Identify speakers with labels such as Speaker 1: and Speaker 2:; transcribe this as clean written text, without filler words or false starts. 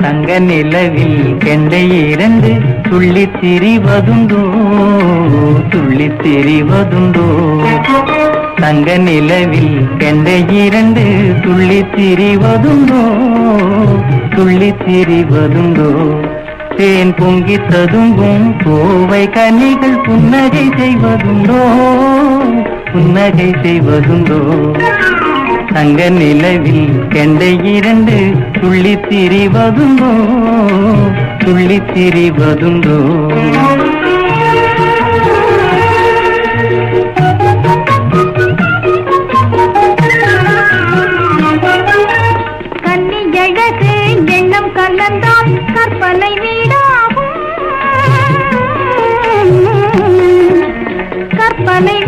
Speaker 1: தங்க நிலவில் கெண்டை இரண்டு துள்ளித் திரிவதுண்டோ, துள்ளித் திரிவதுண்டோ. தங்க நிலவில் கெண்டை இரண்டு துள்ளித் திரிவதுண்டோ, துள்ளித் திரிவதுண்டோ. தேன் பொங்கி ததும்பும் கோவை கனிகள் புன்னகை செய்வதுண்டோ, புன்னகை செய்வதுண்டோ. தங்க நிலவில் கெண்டை இரண்டு துள்ளித் திரிவதுண்டோ, துள்ளித் திரிவதுண்டோ.
Speaker 2: கன்னியழகு எண்ணம் கலந்தால் கற்பனை வீடாகும், கற்பனை